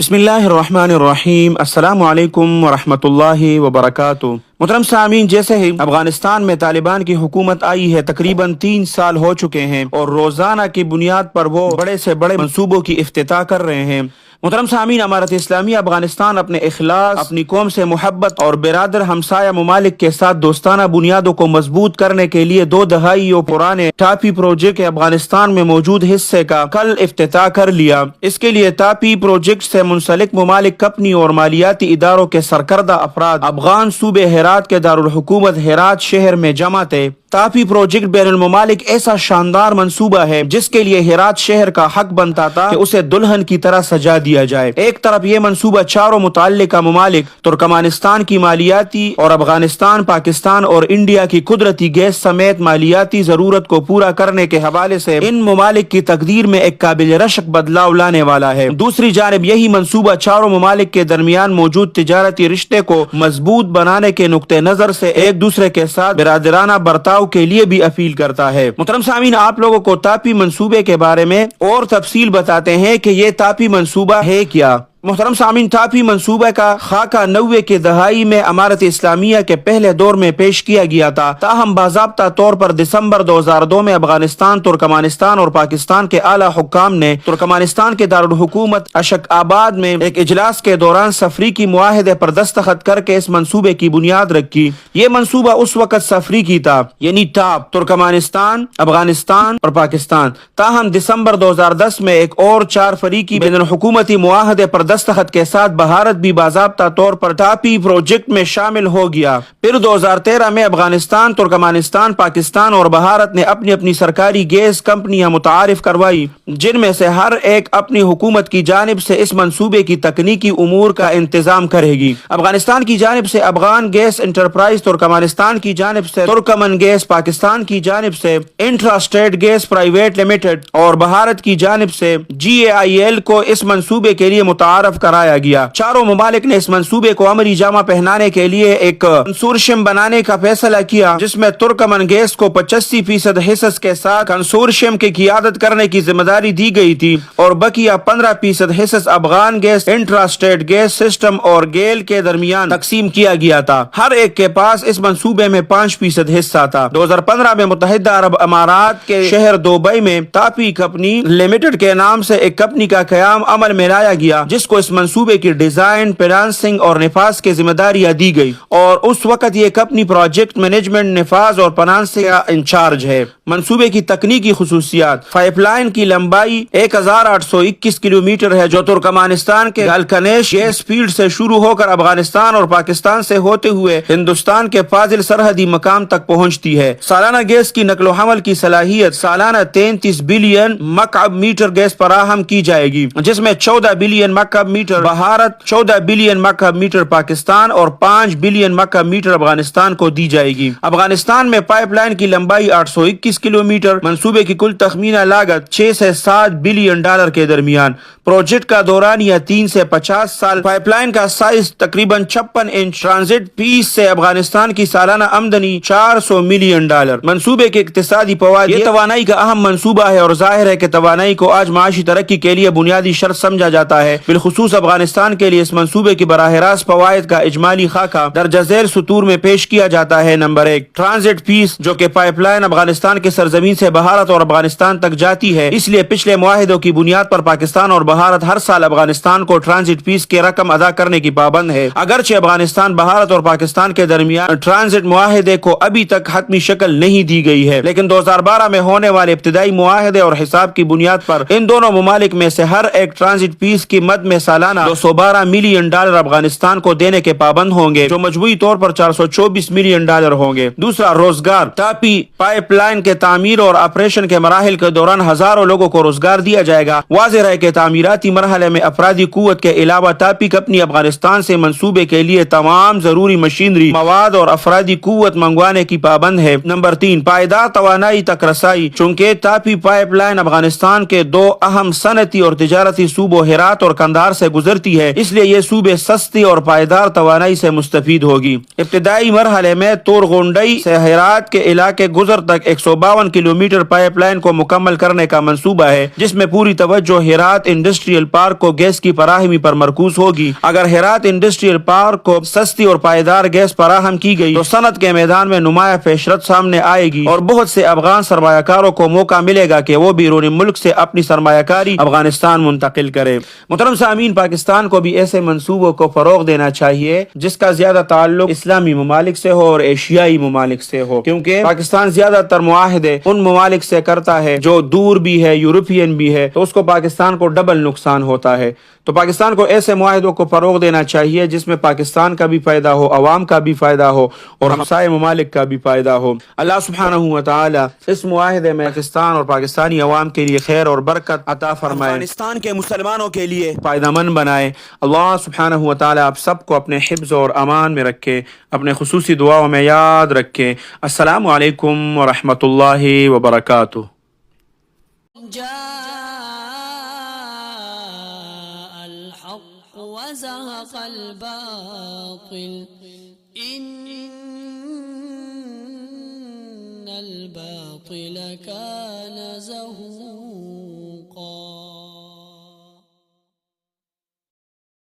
بسم اللہ الرحمن الرحیم، السلام علیکم ورحمۃ اللہ وبرکاتہ۔ محترم سامعین، جیسے ہی افغانستان میں طالبان کی حکومت آئی ہے، تقریباً 3 سال ہو چکے ہیں اور روزانہ کی بنیاد پر وہ بڑے سے بڑے منصوبوں کی افتتاح کر رہے ہیں۔ محترم سامعین، امارت اسلامیہ افغانستان اپنے اخلاص، اپنی قوم سے محبت اور برادر ہمسایہ ممالک کے ساتھ دوستانہ بنیادوں کو مضبوط کرنے کے لیے 2 دہائیوں پرانے ٹاپی پروجیکٹ کے افغانستان میں موجود حصے کا کل افتتاح کر لیا۔ اس کے لیے ٹاپی پروجیکٹ سے منسلک ممالک کمپنی اور مالیاتی اداروں کے سرکردہ افراد افغان صوبے ہرات کے دارالحکومت ہرات شہر میں جمع تھے۔ ٹاپی پروجیکٹ بین الممالک ایسا شاندار منصوبہ ہے جس کے لیے ہرات شہر کا حق بنتا تھا کہ اسے دلہن کی طرح سجا دیا جائے۔ ایک طرف یہ منصوبہ چاروں متعلقہ ممالک ترکمانستان کی مالیاتی اور افغانستان، پاکستان اور انڈیا کی قدرتی گیس سمیت مالیاتی ضرورت کو پورا کرنے کے حوالے سے ان ممالک کی تقدیر میں ایک قابل رشک بدلاؤ لانے والا ہے۔ دوسری جانب یہی منصوبہ چاروں ممالک کے درمیان موجود تجارتی رشتے کو مضبوط بنانے کے نقطہ نظر سے ایک دوسرے کے ساتھ برادرانہ برتاؤ کے لیے بھی اپیل کرتا ہے۔ محترم سامعین، آپ لوگوں کو ٹاپی منصوبے کے بارے میں اور تفصیل بتاتے ہیں کہ یہ ٹاپی منصوبہ ہے کیا۔ محترم سامعین، ٹاپی منصوبہ کا خاکہ 90 کی دہائی میں امارت اسلامیہ کے پہلے دور میں پیش کیا گیا تھا، تاہم باضابطہ طور پر دسمبر 2002 میں افغانستان، ترکمانستان اور پاکستان کے اعلیٰ حکام نے ترکمانستان کے دارالحکومت اشک آباد میں ایک اجلاس کے دوران تفریقی معاہدے پر دستخط کر کے اس منصوبے کی بنیاد رکھی۔ یہ منصوبہ اس وقت تفریقی تھا، یعنی ٹاپ ترکمانستان، افغانستان اور پاکستان، تاہم دسمبر 2010 میں ایک اور 4 فریقی بین الحکومتی معاہدے پر دستخط کے ساتھ بھارت بھی باضابطہ طور پر ٹاپی پروجیکٹ میں شامل ہو گیا۔ پھر 2013 میں افغانستان، ترکمانستان، پاکستان اور بھارت نے اپنی اپنی سرکاری گیس کمپنیاں متعارف کروائی، جن میں سے ہر ایک اپنی حکومت کی جانب سے اس منصوبے کی تکنیکی امور کا انتظام کرے گی۔ افغانستان کی جانب سے افغان گیس انٹرپرائز، ترکمانستان کی جانب سے ترکمن گیس، پاکستان کی جانب سے intra state gas private limited اور بھارت کی جانب سے GAIL کو اس منصوبے کے لیے متعارف کرایا گیا۔ چاروں ممالک نے اس منصوبے کو عملی جامہ پہنانے کے لیے ایک کنسورشیم بنانے کا فیصلہ کیا، جس میں ترکمن گیس کو 85% حصص کے ساتھ کنسورشیم کی قیادت کرنے کی ذمہ داری دی گئی تھی اور بقیہ 15% حصص Afghan gas, intra state gas system اور گیل کے درمیان تقسیم کیا گیا تھا۔ ہر ایک کے پاس اس منصوبے میں 5% حصہ تھا۔ 2015 میں متحدہ عرب امارات کے شہر دبئی میں ٹاپی کمپنی لمیٹڈ کے نام سے ایک کمپنی کا قیام عمل میں لایا گیا، جس کو اس منصوبے کی ڈیزائن، فنانسنگ اور نفاذ کی ذمہ داریاں دی گئی، اور اس وقت یہ کمپنی پروجیکٹ مینجمنٹ، نفاذ اور فنانسنگ کا انچارج ہے۔ منصوبے کی تکنیکی خصوصیات: پائپ لائن کی لمبائی 1821 کلومیٹر ہے، جو ترکمانستان کے گلکنیش گیس فیلڈ سے شروع ہو کر افغانستان اور پاکستان سے ہوتے ہوئے ہندوستان کے فاضل سرحدی مقام تک پہنچتی ہے۔ سالانہ گیس کی نقل و حمل کی صلاحیت سالانہ 33 بلین مکعب میٹر گیس فراہم کی جائے گی، جس میں 14 بلین مکعب میٹر بھارت، 14 بلین مکعب میٹر پاکستان اور 5 بلین مکعب میٹر افغانستان کو دی جائے گی۔ افغانستان میں پائپ لائن کی لمبائی 821 کلومیٹر۔ منصوبے کی کل تخمینہ لاگت 6 سے 7 بلین ڈالر کے درمیان۔ پروجیکٹ کا دورانیہ 3 سے 50 سال۔ پائپ لائن کا سائز تقریباً 56 انچ۔ ٹرانزٹ فیس سے افغانستان کی سالانہ آمدنی 400 ملین ڈالر۔ منصوبے کے اقتصادی فوائد: یہ توانائی کا اہم منصوبہ ہے اور ظاہر ہے کہ توانائی کو آج معاشی ترقی کے لیے بنیادی شرط سمجھا جاتا ہے۔ بالخصوص افغانستان کے لیے اس منصوبے کی براہ راست فوائد کا اجمالی خاکہ درجہ ذیل سطور میں پیش کیا جاتا ہے۔ نمبر 1، ٹرانزٹ فیس، جو کہ پائپ لائن افغانستان کے سرزمین سے بھارت اور افغانستان تک جاتی ہے، اس لیے پچھلے معاہدوں کی بنیاد پر پاکستان اور بھارت ہر سال افغانستان کو ٹرانزٹ فیس کی رقم ادا کرنے کی پابند ہے۔ اگرچہ افغانستان، بھارت اور پاکستان کے درمیان ٹرانزٹ معاہدے کو ابھی تک حتمی شکل نہیں دی گئی ہے، لیکن 2012 میں ہونے والے ابتدائی معاہدے اور حساب کی بنیاد پر ان دونوں ممالک میں سے ہر ایک ٹرانزٹ فیس کی مد میں سالانہ 212 ملین ڈالر افغانستان کو دینے کے پابند ہوں گے، جو مجموعی طور پر 424 ملین ڈالر ہوں گے۔ دوسرا، روزگار۔ ٹاپی پائپ لائن کے تعمیر اور آپریشن کے مراحل کے دوران ہزاروں لوگوں کو روزگار دیا جائے گا۔ واضح ہے کہ تعمیراتی مرحلے میں افرادی قوت کے علاوہ ٹاپی کمپنی افغانستان سے منصوبے کے لیے تمام ضروری مشینری، مواد اور افرادی قوت منگوانے کی پابند ہے۔ نمبر 3، پائیدار توانائی تک رسائی۔ چونکہ ٹاپی پائپ لائن افغانستان کے 2 اہم صنعتی اور تجارتی صوبوں ہرات اور قندھار کار سے گزرتی ہے، اس لیے یہ صوبے سستی اور پائیدار توانائی سے مستفید ہوگی۔ ابتدائی مرحلے میں تورغونڈئی سے ہرات کے علاقے گزر تک 152 کلومیٹر پائپ لائن کو مکمل کرنے کا منصوبہ ہے، جس میں پوری توجہ ہرات انڈسٹریل پارک کو گیس کی فراہمی پر مرکوز ہوگی۔ اگر ہرات انڈسٹریل پارک کو سستی اور پائیدار گیس فراہم کی گئی تو صنعت کے میدان میں نمایاں پیشرفت سامنے آئے گی اور بہت سے افغان سرمایہ کاروں کو موقع ملے گا کہ وہ بیرون ملک سے اپنی سرمایہ کاری افغانستان منتقل کرے۔ محترم سامعین، پاکستان کو بھی ایسے منصوبوں کو فروغ دینا چاہیے جس کا زیادہ تعلق اسلامی ممالک سے ہو اور ایشیائی ممالک سے ہو، کیونکہ پاکستان زیادہ تر معاہدے ان ممالک سے کرتا ہے جو دور بھی ہے، یورپین بھی ہے، تو اس کو پاکستان کو ڈبل نقصان ہوتا ہے۔ تو پاکستان کو ایسے معاہدوں کو فروغ دینا چاہیے جس میں پاکستان کا بھی فائدہ ہو، عوام کا بھی فائدہ ہو اور ہمسائے ممالک کا بھی فائدہ ہو۔ اللہ سبحانہ و تعالی اس معاہدے میں پاکستان اور پاکستانی عوام کے لیے خیر اور برکت عطا فرمائے، افغانستان کے مسلمانوں کے لیے فائدہ مند بنائے۔ اللہ سبحانہ و تعالی آپ سب کو اپنے حفظ اور امان میں رکھے، اپنے خصوصی دعاؤں میں یاد رکھے۔ السلام علیکم ورحمۃ اللہ وبرکاتہ۔ وزهق الباطل إن الباطل كان زهوقا۔